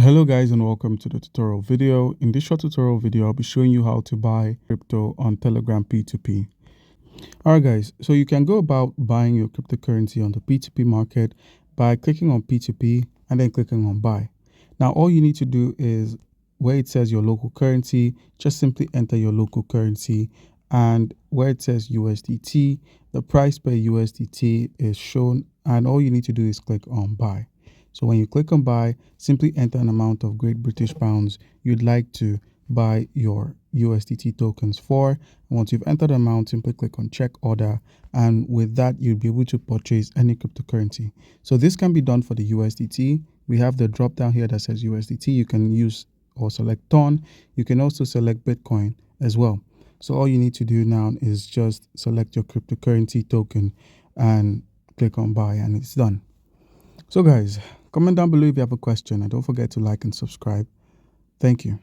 Hello guys and welcome to the tutorial video. In this short tutorial video, I'll be showing you how to buy crypto on Telegram P2P. Alright guys, so you can go about buying your cryptocurrency on the P2P market by clicking on P2P and then clicking on buy. Now all you need to do is where it says your local currency, just simply enter your local currency, and where it says USDT, the price per USDT is shown, and all you need to do is click on buy. So when you click on buy, simply enter an amount of Great British pounds you'd like to buy your USDT tokens for. And once you've entered the amount, simply click on check order. And with that, you'll be able to purchase any cryptocurrency. So this can be done for the USDT. We have the drop down here that says USDT. You can use or select TON. You can also select Bitcoin as well. So all you need to do now is just select your cryptocurrency token and click on buy, and it's done. So guys, comment down below if you have a question, and don't forget to like and subscribe. Thank you.